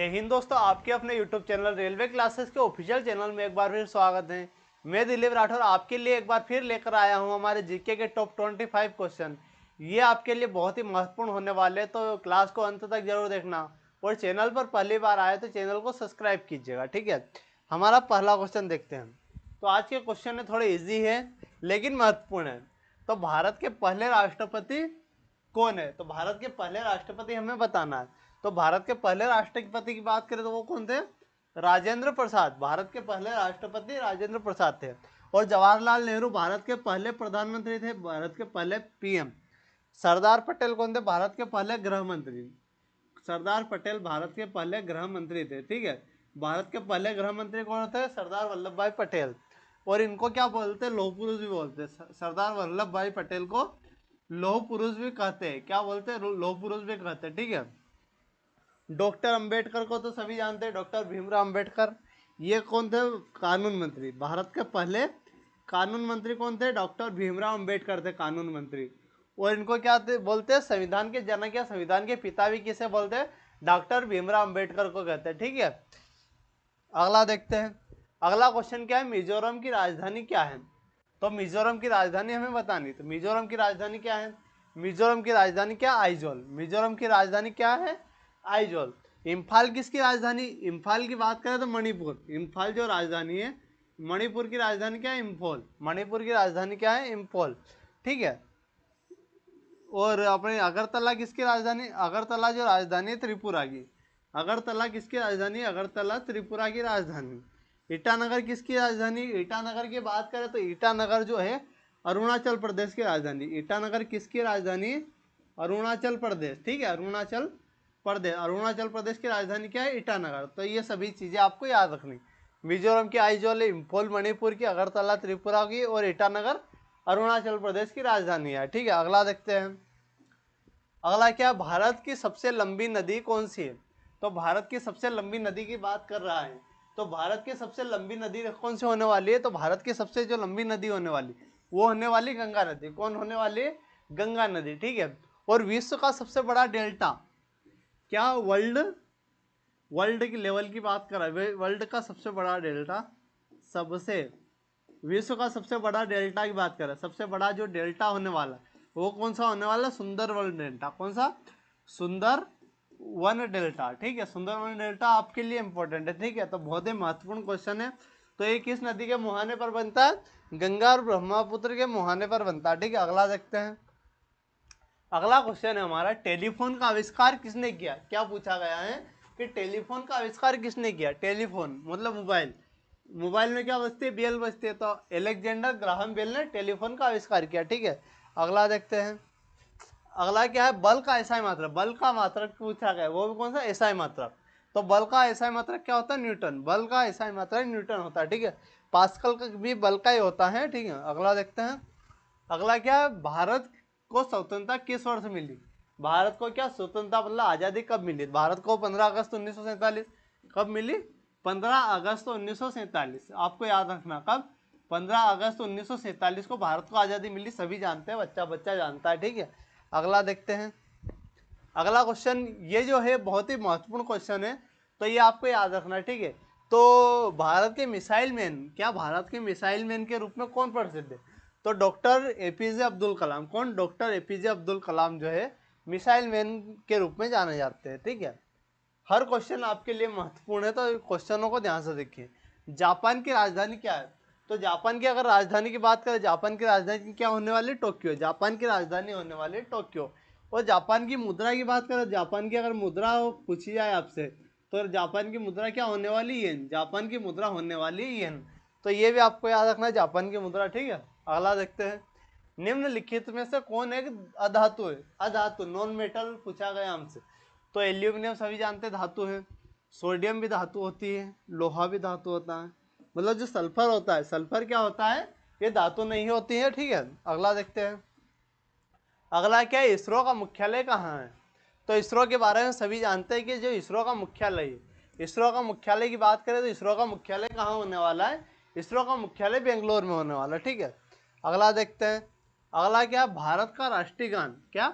जय हिंद दोस्तों, आपके अपने यूट्यूब चैनल रेलवे क्लासेस के ऑफिशियल चैनल में एक बार फिर स्वागत है। मैं दिलीप राठौर आपके लिए एक बार फिर लेकर आया हूं हमारे जीके के टॉप 25 क्वेश्चन। ये आपके लिए बहुत ही महत्वपूर्ण होने वाले, तो क्लास को अंत तक जरूर देखना और चैनल पर पहली बार आए तो चैनल को सब्सक्राइब कीजिएगा। ठीक है, हमारा पहला क्वेश्चन देखते हैं। तो आज के क्वेश्चन थोड़े ईजी है लेकिन महत्वपूर्ण है। तो भारत के पहले राष्ट्रपति कौन है? तो भारत के पहले राष्ट्रपति हमें बताना है। तो भारत के पहले राष्ट्रपति की बात करें तो वो कौन थे? राजेंद्र प्रसाद। भारत के पहले राष्ट्रपति राजेंद्र प्रसाद थे। और जवाहरलाल नेहरू भारत के पहले प्रधानमंत्री थे, भारत के पहले पीएम। सरदार पटेल कौन थे? भारत के पहले गृह मंत्री। सरदार पटेल भारत के पहले गृह मंत्री थे। ठीक है, भारत के पहले गृह मंत्री कौन थे? सरदार वल्लभ भाई पटेल। और इनको क्या बोलते? लौह पुरुष भी बोलते। सरदार वल्लभ भाई पटेल को लौह पुरुष भी कहते हैं। क्या बोलते हैं? लौह पुरुष भी कहते हैं। ठीक है, डॉक्टर अंबेडकर को तो सभी जानते हैं, डॉक्टर भीमराव अंबेडकर। ये कौन थे? कानून मंत्री। भारत के पहले कानून मंत्री कौन थे? डॉक्टर भीमराव अंबेडकर थे कानून मंत्री। और इनको क्या बोलते हैं? संविधान के जनक या संविधान के पिता भी किसे बोलते हैं? डॉक्टर भीमराव अंबेडकर को कहते हैं। ठीक है, अगला देखते हैं। अगला क्वेश्चन क्या है? मिजोरम की राजधानी क्या है? तो मिजोरम की राजधानी हमें बतानी। तो मिजोरम की राजधानी क्या है? मिजोरम की राजधानी क्या? आइजोल। मिजोरम की राजधानी क्या है? आइजोल। इम्फाल किसकी राजधानी? इम्फाल की बात करें तो मणिपुर। इम्फाल जो राजधानी है, मणिपुर की राजधानी क्या है? इम्फाल। मणिपुर की राजधानी क्या है? इम्फाल। ठीक है, और अपने अगरतला किसकी राजधानी? अगरतला जो राजधानी है त्रिपुरा की। अगरतला किसकी राजधानी? अगरतला त्रिपुरा की राजधानी। ईटानगर किसकी राजधानी? ईटानगर की बात करें तो ईटानगर जो है अरुणाचल प्रदेश की राजधानी। ईटानगर किसकी राजधानी? अरुणाचल प्रदेश। ठीक है, अरुणाचल प्रदेश। अरुणाचल प्रदेश की राजधानी क्या है? ईटानगर। तो ये सभी चीजें आपको याद रखनी। मिजोरम की आइजोल, इम्फाल मणिपुर की, अगरतला त्रिपुरा की और ईटानगर अरुणाचल प्रदेश की राजधानी है। ठीक है, अगला देखते हैं। अगला क्या? भारत की सबसे लंबी नदी कौन सी है? तो भारत की सबसे लंबी नदी की बात कर रहा है। तो भारत की सबसे लंबी नदी कौन सी होने वाली है? तो भारत की सबसे जो लंबी नदी होने वाली वो होने वाली गंगा नदी। कौन होने वाली है? गंगा नदी। ठीक है, और विश्व का सबसे बड़ा डेल्टा क्या? वर्ल्ड की लेवल की बात कर रहा है। वर्ल्ड का सबसे बड़ा डेल्टा, सबसे विश्व का सबसे बड़ा डेल्टा की बात कर रहा है। सबसे बड़ा जो डेल्टा होने वाला वो कौन सा होने वाला? सुंदरवन डेल्टा। कौन सा? सुंदरवन डेल्टा। ठीक है, सुंदरवन डेल्टा आपके लिए इंपॉर्टेंट है। ठीक है, तो बहुत ही महत्वपूर्ण क्वेश्चन है। तो ये किस नदी के मुहाने पर बनता है? गंगा और ब्रह्मपुत्र के मुहाने पर बनता है। ठीक है, अगला देखते हैं। अगला क्वेश्चन है हमारा, टेलीफोन का आविष्कार किसने किया? क्या पूछा गया है कि टेलीफोन का आविष्कार किसने किया? टेलीफोन मतलब मोबाइल। मोबाइल में क्या बजती है? बेल बजती है। तो एलेक्जेंडर ग्राहम बेल ने टेलीफोन का आविष्कार किया। ठीक है, अगला देखते हैं। अगला क्या है? बल का एसआई मात्रक। बल का मात्रक पूछा गया, वो भी कौन सा? एसआई मात्रक। तो बल का एसआई मात्रक क्या होता है? न्यूटन। बल का एसआई मात्रक न्यूटन होता है। ठीक है, पास्कल का भी बल का ही होता है। ठीक है, अगला देखते हैं। अगला क्या है? भारत को स्वतंत्रता किस वर्ष मिली? भारत को क्या स्वतंत्रता मतलब आजादी कब मिली? भारत को 15 अगस्त 1947 कब मिली? 15 अगस्त 1947। आपको याद रखना कब? 15 अगस्त 1947 को भारत को आजादी मिली। सभी जानते हैं, बच्चा बच्चा जानता है। ठीक है, अगला देखते हैं। अगला क्वेश्चन ये जो है बहुत ही महत्वपूर्ण क्वेश्चन है, तो ये आपको याद रखना है। ठीक है, तो भारत के मिसाइल मैन, क्या भारत के मिसाइल मैन के रूप में कौन प्रसिद्ध है? तो डॉक्टर एपीजे अब्दुल कलाम। कौन? डॉक्टर एपीजे अब्दुल कलाम जो है मिसाइल मैन के रूप में जाने जाते हैं। ठीक है, हर क्वेश्चन आपके लिए महत्वपूर्ण है, तो क्वेश्चनों को ध्यान से देखिए। जापान की राजधानी क्या है? तो जापान की अगर राजधानी की बात करें, जापान की राजधानी क्या होने वाली? टोक्यो। जापान की राजधानी होने वाली टोक्यो। और जापान की मुद्रा की बात करें, जापान की अगर मुद्रा पूछी जाए आपसे, तो जापान की मुद्रा क्या होने वाली? येन। जापान की मुद्रा होने वाली येन। तो ये भी आपको याद रखना है, जापान की मुद्रा। ठीक है, अगला देखते हैं। निम्नलिखित में से कौन एक अधातु है? अधातु, नॉन मेटल पूछा गया हमसे। तो एल्यूमिनियम सभी जानते हैं धातु है, सोडियम भी धातु होती है, लोहा भी धातु होता है। मतलब जो सल्फर होता है, सल्फर क्या होता है? ये धातु नहीं होती है। ठीक है, अगला देखते हैं। अगला क्या है? इसरो का मुख्यालय कहाँ है? तो इसरो के बारे में सभी जानते हैं कि जो इसरो का मुख्यालय है, इसरो का मुख्यालय की बात करें तो इसरो का मुख्यालय कहाँ होने वाला है? इसरो का मुख्यालय बेंगलोर में होने वाला है। ठीक है, अगला देखते हैं। अगला क्या? भारत का राष्ट्रीय गान क्या?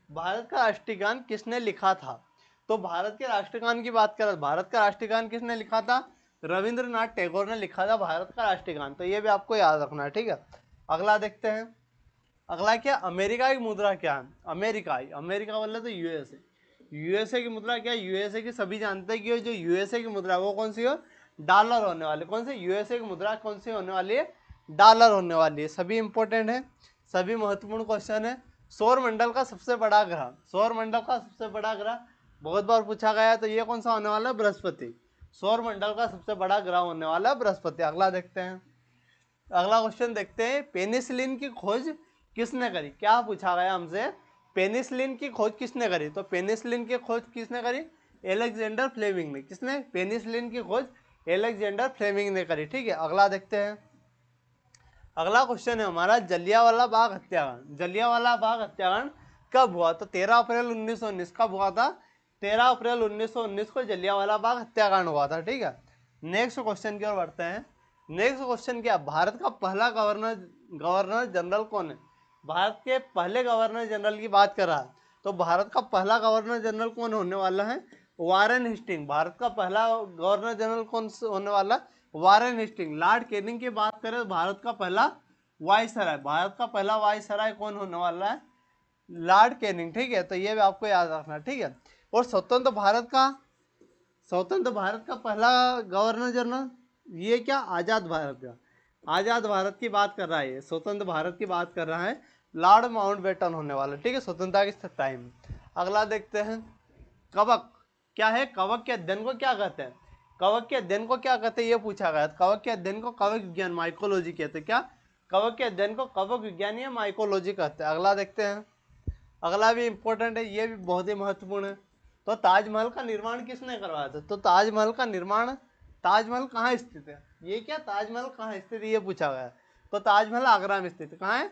भारत का राष्ट्रीय गान किसने लिखा था? तो भारत के राष्ट्रगान की बात करें, भारत का राष्ट्रगान किसने लिखा था? रविंद्रनाथ टैगोर ने लिखा था भारत का राष्ट्रगान। तो ये भी आपको याद रखना है, ठीक है। अगला देखते हैं। अगला क्या, अमेरिका की मुद्रा क्या है? अमेरिका बोले तो यूएसए। यूएसए की मुद्रा क्या है? यूएसए की सभी जानते हैं कि जो यूएसए की मुद्रा है वो कौन सी हो? डॉलर होने वाली। कौन सी? यूएसए की मुद्रा कौन सी होने वाली है? डॉलर होने वाली है। सभी इंपॉर्टेंट है, सभी महत्वपूर्ण क्वेश्चन है। सौर मंडल का सबसे बड़ा ग्रह, सौर मंडल का सबसे बड़ा ग्रह बहुत बार पूछा गया है, तो ये कौन सा होने वाला है? बृहस्पति। सौर मंडल का सबसे बड़ा ग्रह होने वाला है बृहस्पति। अगला देखते हैं। अगला क्वेश्चन देखते हैं, पेनिसिलिन की खोज किसने करी? क्या पूछा गया हमसे? पेनिसिलिन की खोज किसने करी? तो पेनिसिलिन की खोज किसने करी? एलेक्जेंडर फ्लेमिंग ने। किसने? पेनिसिलिन की खोज एलेक्जेंडर फ्लेमिंग ने करी, ठीक है। अगला देखते हैं। अगला क्वेश्चन है हमारा, जलियांवाला बाग हत्याकांड। जलियांवाला बाग हत्याकांड कब हुआ? तो 13 अप्रैल 1919। कब हुआ था? 13 अप्रैल 1919 को जलियांवाला बाग हत्याकांड हुआ था, ठीक है। नेक्स्ट क्वेश्चन की ओर बढ़ते हैं। नेक्स्ट क्वेश्चन क्या, भारत का पहला गवर्नर जनरल कौन है? भारत के पहले गवर्नर जनरल की बात कर रहा है, तो भारत का पहला गवर्नर जनरल कौन होने वाला है? Warren Hasting. भारत का पहला गवर्नर जनरल कौन होने वाला? Warren Hasting. लॉर्ड कैनिंग की बात करें, भारत का पहला वायसराय, भारत का पहला वायसराय कौन होने वाला है? लॉर्ड कैनिंग, ठीक है। तो ये भी आपको याद रखना, ठीक है। और स्वतंत्र भारत का पहला गवर्नर जनरल, ये क्या, आजाद भारत का, आजाद भारत की बात कर रहा है, स्वतंत्र भारत की बात कर रहा है, लॉर्ड माउंटबेटन होने वाला, ठीक है, स्वतंत्रता के टाइम। अगला देखते हैं, कवक क्या है? कवक के अध्ययन को क्या कहते हैं? कवक के अध्ययन को क्या कहते हैं, ये पूछा गया। कवक के अध्ययन को कवक विज्ञान, माइकोलॉजी कहते हैं। क्या? कवक के अध्ययन को कवक विज्ञान या माइकोलॉजी कहते हैं। अगला देखते हैं। अगला भी इंपॉर्टेंट है, ये भी बहुत ही महत्वपूर्ण है। तो ताजमहल का निर्माण किसने करवाया था? तो ताजमहल का निर्माण, ताजमहल कहाँ स्थित है? ये क्या, ताजमहल कहाँ स्थित है, ये पूछा गया। तो ताजमहल आगरा में स्थित है। कहाँ है?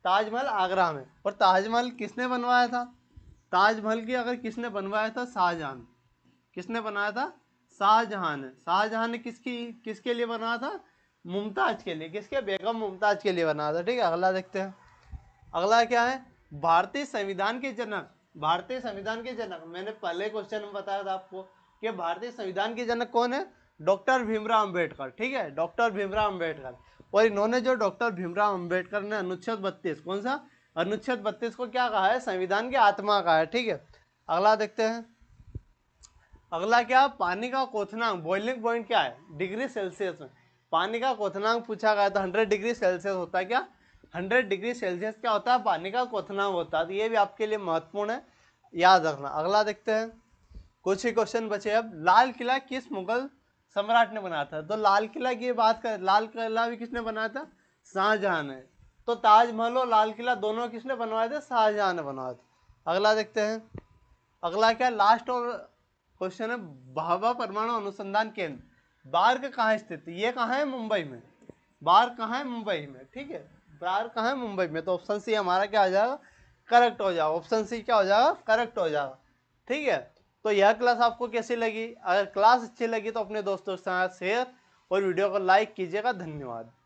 ताजमहल आगरा में। और ताजमहल किसने बनवाया था? ताजमहल की अगर किसने बनवाया था? शाहजहां। किसने बनाया था? शाहजहां ने। शाहजहां ने किसके लिए बनाया था? मुमताज के लिए। किसके? बेगम मुमताज के लिए बनाया था, ठीक है। अगला देखते हैं। अगला क्या है? भारतीय संविधान के जनक, भारतीय संविधान के जनक, मैंने पहले क्वेश्चन में बताया था आपको कि भारतीय संविधान के जनक कौन है? डॉक्टर भीमराव अंबेडकर, ठीक है, डॉक्टर भीमराव अंबेडकर। और इन्होंने जो डॉक्टर भीमराव अंबेडकर ने अनुच्छेद 32, कौन सा? अनुच्छेद 32 को क्या कहा है? संविधान की आत्मा कहा है, ठीक है। अगला देखते हैं। अगला क्या, पानी का क्वथनांक, बॉइलिंग पॉइंट क्या है? डिग्री सेल्सियस में। पानी का क्वथनांक पूछा गया था, 100 डिग्री सेल्सियस होता है। क्या? 100 डिग्री सेल्सियस क्या होता है? पानी का क्वथनांक होता है। तो ये भी आपके लिए महत्वपूर्ण है, याद रखना। अगला देखते हैं, कुछ ही क्वेश्चन बचे अब। लाल किला किस मुगल सम्राट ने बनाया था? तो लाल किला की बात करें, लाल किला भी किसने बनाया था? शाहजहां ने। तो ताजमहल और लाल किला दोनों किसने बनवाए थे? शाहजहां ने बनवाया था। अगला देखते हैं। अगला क्या, लास्ट और क्वेश्चन है, भाभा परमाणु अनुसंधान केंद्र बार्क कहाँ स्थित है? ये कहाँ है? मुंबई में। बार्क कहाँ है? मुंबई में, ठीक है। बार्क कहाँ है? मुंबई में। तो ऑप्शन सी हमारा क्या हो जाएगा? करेक्ट हो जाएगा। ऑप्शन सी क्या हो जाएगा? करेक्ट हो जाएगा, ठीक है। तो यह क्लास आपको कैसी लगी? अगर क्लास अच्छी लगी तो अपने दोस्तों के साथ शेयर और वीडियो को लाइक कीजिएगा। धन्यवाद।